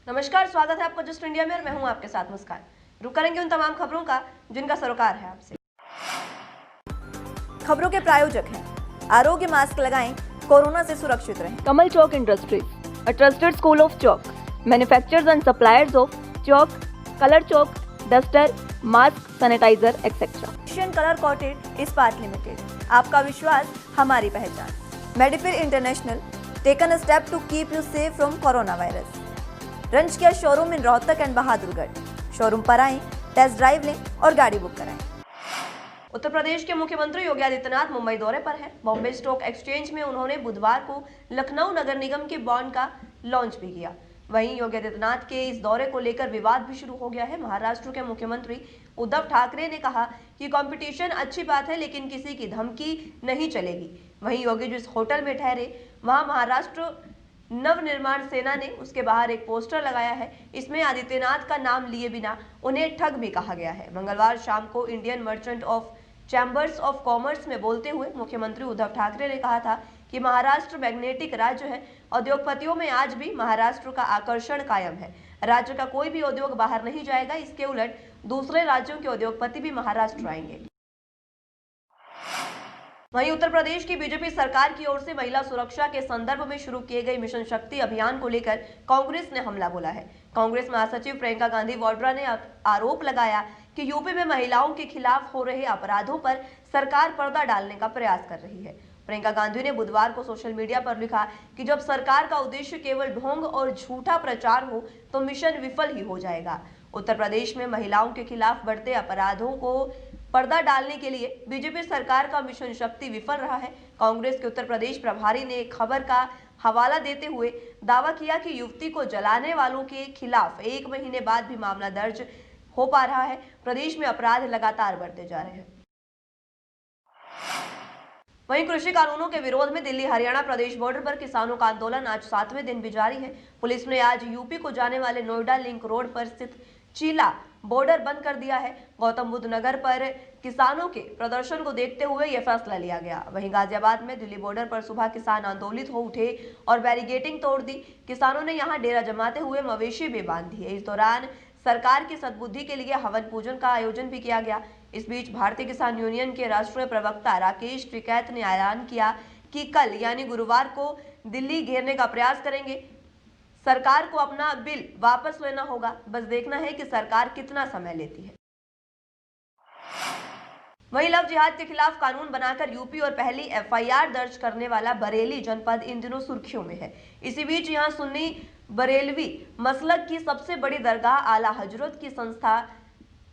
नमस्कार, स्वागत है आपका जस्ट इंडिया में और मैं हूं आपके साथ मुस्कान। रुक करेंगे उन तमाम खबरों का जिनका सरोकार है आपसे। खबरों के प्रायोजक हैं आरोग्य मास्क लगाएं, कोरोना से सुरक्षित रहें। Kamal Chalk Industries, a trusted school of chalk, manufacturers and suppliers of chalk, color chalk, duster, mask, sanitizer, etc. Asian colour coated इस्पात लिमिटेड, आपका विश्वास हमारी पहचान। मेडिफिर international, taken a step to keep you safe from corona virus. रंज किया showroom in Rohtak and Bahadurgarh. Showroom पर आएं, टेस्ट ड्राइव लें और गाड़ी बुक कराएं। उत्तर प्रदेश के मुख्यमंत्री योगी आदित्यनाथ मुंबई दौरे पर हैं। बॉम्बे स्टॉक एक्सचेंज में उन्होंने बुधवार को लखनऊ नगर निगम के बॉन्ड का लॉन्च भी किया। वहीं योगी आदित्यनाथ के इस दौरे को लेकर विवाद भी शुरू हो गया है। महाराष्ट्र के मुख्यमंत्री उद्धव ठाकरे ने कहा कि कंपटीशन अच्छी बात है, लेकिन किसी की धमकी नहीं चलेगी। वहीं योगी जिस होटल में ठहरे, वहां महाराष्ट्र नवनिर्माण सेना ने उसके बाहर एक पोस्टर लगाया है। इसमें आदित्यनाथ का नाम लिए बिना उन्हें ठग भी कहा गया है। मंगलवार शाम को Indian merchant of chambers of commerce में बोलते हुए मुख्यमंत्री उद्धव ठाकरे ने कहा था कि महाराष्ट्र मैग्नेटिक राज्य है। उद्योगपतियों में आज भी महाराष्ट्र का आकर्षण कायम है। राज्य का कोई भी उद्योग बाहर नहीं जाएगा। इसके उलट दूसरे राज्यों के उद्योगपति भी महाराष्ट्र आएंगे। वहीं उत्तर प्रदेश की बीजेपी सरकार की ओर से महिला सुरक्षा के संदर्भ में शुरू किए गए मिशन शक्ति अभियान को लेकर कांग्रेस ने हमला बोला है। कांग्रेस महासचिव प्रियंका गांधी वाड्रा ने आरोप लगाया कि यूपी में महिलाओं के खिलाफ हो रहे अपराधों पर सरकार पर्दा डालने का प्रयास कर रही है। प्रियंका गांधी ने बुधवार को सोशल मीडिया पर लिखा कि जब सरकार का उद्देश्य केवल ढोंग और झूठा प्रचार हो तो मिशन विफल ही हो जाएगा। उत्तर प्रदेश में महिलाओं के खिलाफ बढ़ते अपराधों को पर्दा डालने के लिए बीजेपी सरकार का मिशन शक्ति विफल रहा है। कांग्रेस के उत्तर प्रदेश प्रभारी ने एक खबर का हवाला देते हुए दावा किया कि युवती को जलाने वालों के खिलाफ 1 महीने बाद भी मामला दर्ज हो पा रहा है। प्रदेश में अपराध लगातार बढ़ते जा रहे हैं। वहीं कृषि कानूनों के विरोध में दिल्ली हरियाणा प्रदेश बॉर्डर पर किसानों का आंदोलन आज 7वें दिन भी जारी है। पुलिस ने आज यूपी को जाने वाले नोएडा लिंक रोड पर स्थित चीला बॉर्डर बंद कर दिया है। गौतम बुद्ध नगर पर किसानों के प्रदर्शन को देखते हुए यह फैसला लिया गया। वहीं गाजियाबाद में दिल्ली बॉर्डर पर सुबह किसान आंदोलित हो उठे और बैरिकेडिंग तोड़ दी। किसानों ने यहां डेरा जमाते हुए मवेशी भी बांध दिए। इस दौरान सरकार की सद्बुद्धि के लिए हवन पूजन का आयोजन भी किया गया। इस बीच भारतीय किसान यूनियन के राष्ट्रीय प्रवक्ता राकेश टिकैत ने ऐलान किया कि कल यानी गुरुवार को दिल्ली घेरने का प्रयास करेंगे। सरकार को अपना बिल वापस लेना होगा, बस देखना है कि सरकार कितना समय लेती है। वहीं लव जिहाद के खिलाफ कानून बनाकर यूपी और पहली एफआईआर दर्ज करने वाला बरेली जनपद इन दिनों सुर्खियों में है। इसी बीच यहां सुन्नी बरेलवी मसलक की सबसे बड़ी दरगाह आला हजरत की संस्था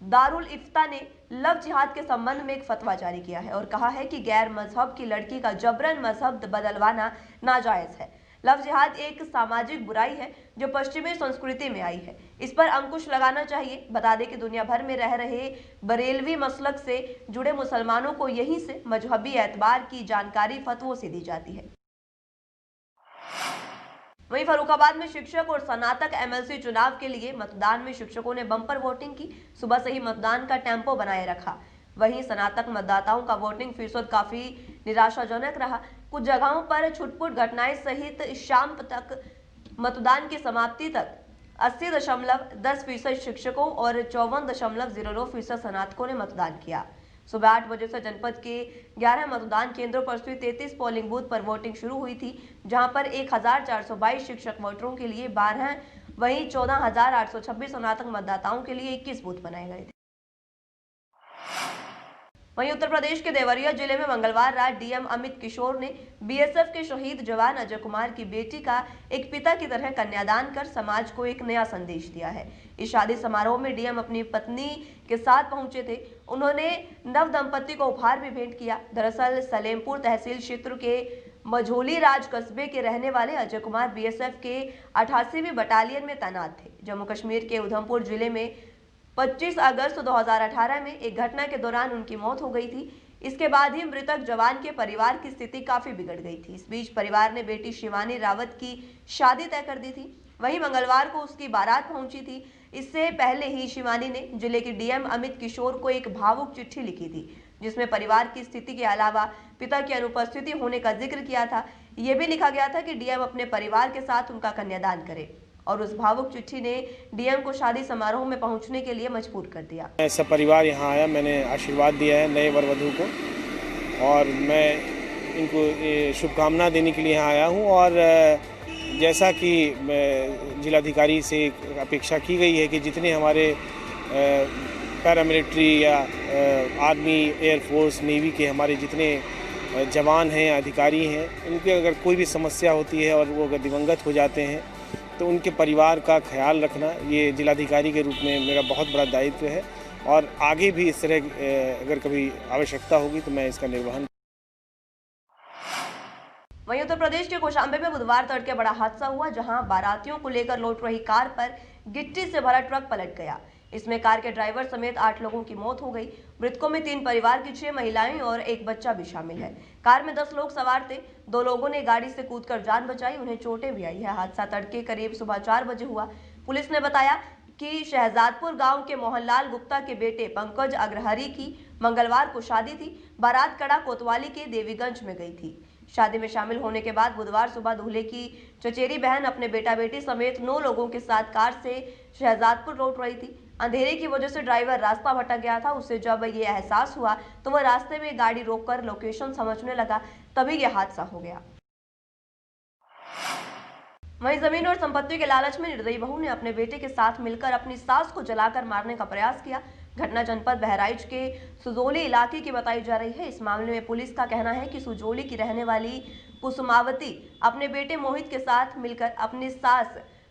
दारुल इफ्ता ने लव जिहाद के संबंध में एक फतवा जारी किया है और कहा है कि गैर मजहब की लड़की का जबरन मजहब बदलवाना नाजायज है। लव जिहाद एक सामाजिक बुराई है जो पश्चिमी संस्कृति में आई है। इस पर अंकुश लगाना चाहिए। बता दें कि दुनिया भर में रह रहे बरेलवी मसलक से जुड़े मुसलमानों को यहीं से मजहबी एतबार की जानकारी फतवों से दी जाती है। वहीं फर्रुखाबाद में शिक्षक और स्नातक एमएलसी चुनाव के लिए मतदान में शिक्षकों ने बम्पर वोटिंग की। सुबह से ही मतदान का टेम्पो बनाए रखा। वहीं स्नातक मतदाताओं का वोटिंग प्रतिशत काफी निराशाजनक रहा। कुछ जगहों पर छुटपुट घटनाएं सहित शाम तक मतदान की समाप्ति तक 80.10% शिक्षकों और 54.02% स्नातकों ने मतदान किया। सुबह 8 बजे से जनपद के 11 मतदान केंद्रों पर स्थित 33 पोलिंग बूथ पर वोटिंग शुरू हुई थी, जहां पर 1422 शिक्षक वोटरों के लिए 12, वहीं 14,826 स्नातक मतदाताओं के लिए 21 बूथ बनाए गए थे। वहीं उत्तर प्रदेश के देवरिया जिले में मंगलवार रात डीएम अमित किशोर ने बीएसएफ के शहीद जवान अजय कुमार की बेटी का एक पिता की तरह कन्यादान कर समाज को एक नया संदेश दिया है। इस शादी समारोह में डीएम अपनी पत्नी के साथ पहुंचे थे। उन्होंने नव दंपति को उपहार भी भेंट किया। दरअसल सलेमपुर तहसील क्षेत्र के मझोली राज कस्बे के रहने वाले अजय कुमार बीएसएफ के 88वीं बटालियन में तैनात थे। जम्मू कश्मीर के उधमपुर जिले में 25 अगस्त 2018 में एक घटना के दौरान उनकी मौत हो गई थी। इसके बाद ही मृतक जवान के परिवार की स्थिति काफी बिगड़ गई थी। इस बीच परिवार ने बेटी शिवानी रावत की शादी तय कर दी थी। वहीं मंगलवार को उसकी बारात पहुंची थी। इससे पहले ही शिवानी ने जिले के डीएम अमित किशोर को एक भावुक चिट्ठी लिखी थी, जिसमें परिवार की स्थिति के अलावा पिता की अनुपस्थिति होने का जिक्र किया था। यह भी लिखा गया था कि डीएम अपने परिवार के साथ उनका कन्यादान करे। और उस भावुक चिट्ठी ने डीएम को शादी समारोह में पहुंचने के लिए मजबूर कर दिया। ऐसा परिवार यहाँ आया, मैंने आशीर्वाद दिया है नए वर वधू को और मैं इनको शुभकामना देने के लिए यहाँ आया हूँ। और जैसा कि जिलाधिकारी से अपेक्षा की गई है कि जितने हमारे पैरामिलिट्री या आर्मी, एयरफोर्स, नेवी के हमारे जितने जवान हैं, अधिकारी हैं, उनके अगर कोई भी समस्या होती है और वो अगर दिवंगत हो जाते हैं तो उनके परिवार का ख्याल रखना ये जिलाधिकारी के रूप में मेरा बहुत बड़ा दायित्व है। और आगे भी इस तरह अगर कभी आवश्यकता होगी तो मैं इसका निर्वहन। वहीं उत्तर प्रदेश के कौशाम्बी में बुधवार तड़के बड़ा हादसा हुआ, जहां बारातियों को लेकर लौट रही कार पर गिट्टी से भरा ट्रक पलट गया। इसमें कार के ड्राइवर समेत 8 लोगों की मौत हो गई। मृतकों में 3 परिवार की 6 महिलाएं और एक बच्चा भी शामिल है। कार में 10 लोग सवार थे। 2 लोगों ने गाड़ी से कूदकर जान बचाई, उन्हें चोटें भी आई है। हादसा तड़के करीब सुबह 4 बजे हुआ। पुलिस ने बताया कि शहजादपुर गांव के मोहनलाल गुप्ता के बेटे पंकज अग्रहरी की मंगलवार को शादी थी। बारात कड़ा कोतवाली के देवीगंज में गई थी। शादी में शामिल होने के बाद बुधवार सुबह दूल्हे की चचेरी बहन अपने बेटा बेटी समेत 9 लोगों के साथ कार से शहजादपुर लौट रही थी। अंधेरे की वजह से ड्राइवर रास्ता भटक गया था। उसे जब ये एहसास हुआ तो वह रास्ते में गाड़ी रोककर लोकेशन समझने लगा, तभी यह हादसा हो गया। वहीं जमीन और संपत्ति के लालच में निर्दयी बहू ने अपने बेटे के साथ मिलकर अपनी सास को जलाकर मारने का प्रयास किया। घटना जनपद बहराइच के सुजोली इलाके की बताई जा रही है। इस मामले में पुलिस का कहना है कि सुजोली की रहने वाली कुसुमावती अपने बेटे मोहित के साथ मिलकर अपनी सास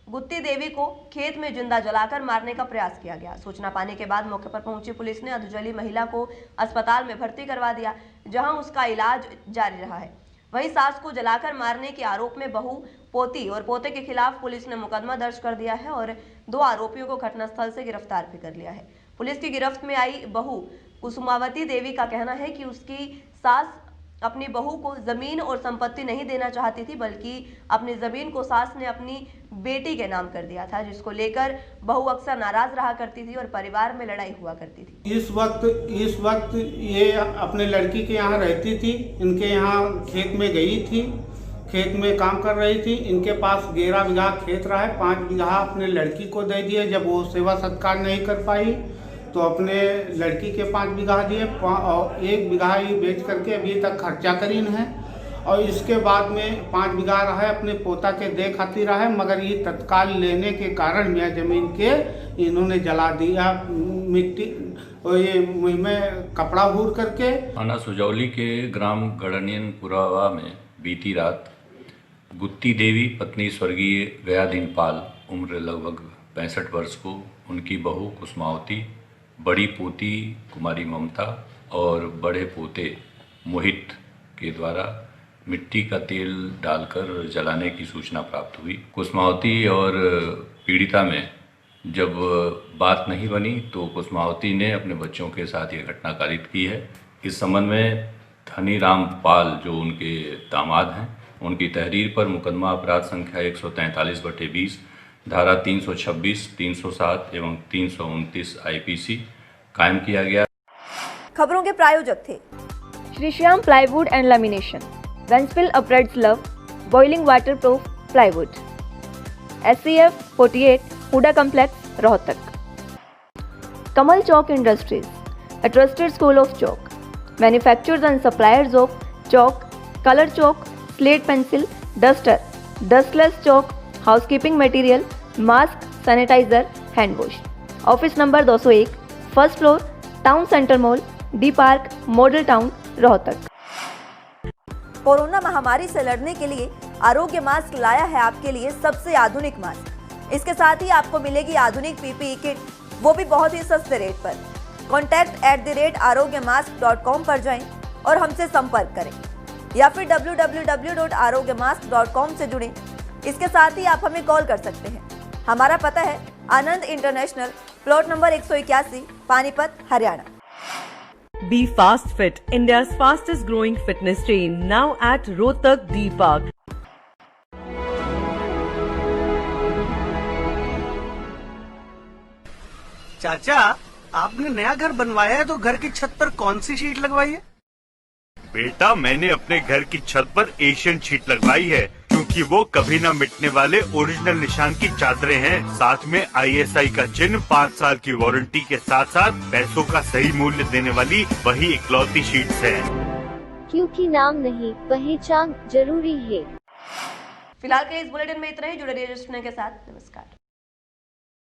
गुत्ती देवी को खेत में जिंदा जलाकर मारने का प्रयास किया गया। सूचना पाने के बाद मौके पर पहुंची पुलिस ने अधजली महिला को अस्पताल में भर्ती करवा दिया, जहां उसका इलाज जारी रहा है। वहीं सास को जलाकर मारने के आरोप में बहू, पोती और पोते के खिलाफ पुलिस ने मुकदमा दर्ज कर दिया है और 2 आरोपियों को घटनास्थल से गिरफ्तार भी कर लिया है। पुलिस की गिरफ्त में आई बहू कुसुमावती देवी का कहना है कि उसकी सास अपनी बहू को जमीन और संपत्ति नहीं देना चाहती थी, बल्कि अपनी जमीन को सास ने अपनी बेटी के नाम कर दिया था, जिसको लेकर बहू अक्सर नाराज रहा करती थी और परिवार में लड़ाई हुआ करती थी। इस वक्त ये अपने लड़की के यहाँ रहती थी। इनके यहाँ खेत में गई थी, खेत में काम कर रही थी। इनके पास 11 बीघा खेत रहा है, 5 बीघा अपने लड़की को दे दिए। जब वो सेवा सत्कार नहीं कर पाई तो अपने लड़की के 5 बीघा दिए और 1 बीघा ही बेच करके अभी तक खर्चा करीन है। और इसके बाद में 5 बीघा रहा है अपने पोता के दे खातिर रहा है, मगर ये तत्काल लेने के कारण यह जमीन के इन्होंने जला दिया मिट्टी और ये मुँह में कपड़ा भूर करके। थाना सुजौली के ग्राम गड़नियनपुरावा में बीती रात गुत्ती देवी पत्नी स्वर्गीय गयाधीन पाल उम्र लगभग 65 वर्ष को उनकी बहू कुसुमावती, बड़ी पोती कुमारी ममता और बड़े पोते मोहित के द्वारा मिट्टी का तेल डालकर जलाने की सूचना प्राप्त हुई। कुसुमावती और पीड़िता में जब बात नहीं बनी तो कुसुमावती ने अपने बच्चों के साथ ये घटना कारित की है। इस संबंध में धनीराम पाल जो उनके दामाद हैं, उनकी तहरीर पर मुकदमा अपराध संख्या 143/20 धारा 326, 307 एवं 329 आईपीसी कायम किया गया। खबरों के प्रायोजक थे Shri Shyam plywood and lamination, वेंसफिल अपरेट्स लव, boiling water proof plywood, SCF 48 Huda complex Rohtak, Kamal Chowk industries, a trusted school of chalk, manufacturers and suppliers of chalk, color chalk, slate pencil, duster, dustless chalk, housekeeping material, mask, sanitizer, hand wash. Office number 201, first floor, town centre mall, D park, model town, Rohtak. Corona महामारी से लड़ने के लिए आरोग्य mask लाया है आपके लिए सबसे आधुनिक मास्क। इसके साथ ही आपको मिलेगी आधुनिक PPE किट, वो भी बहुत ही सस्ते रेट पर। contact@arogyamask.com पर जाएं और हमसे संपर्क करें या फिर www.arogyamask.com से जुड़ें। इसके साथ ही आप हमें कॉल कर सकते हैं। हमारा पता है Anand international, plot number 181, Panipat, Haryana. Be Fast Fit, India's fastest growing fitness chain, now at Rohtak D Park. चाचा, आपने नया घर बनवाया है तो घर की छत पर कौन सी शीट लगवाई है? बेटा, मैंने अपने घर की छत पर एशियन शीट लगवाई है, क्योंकि क्योंकि वो कभी न मिटने वाले ओरिजिनल निशान की चादरें हैं। साथ में ISI का चिन्ह, 5 साल की वारंटी के साथ साथ पैसों का सही मूल्य देने वाली वही इकलौती शीट्स है। क्योंकि नाम नहीं, पहचान जरूरी है। फिलहाल के इस बुलेटिन में इतना ही। जुड़े रहिए के साथ। नमस्कार।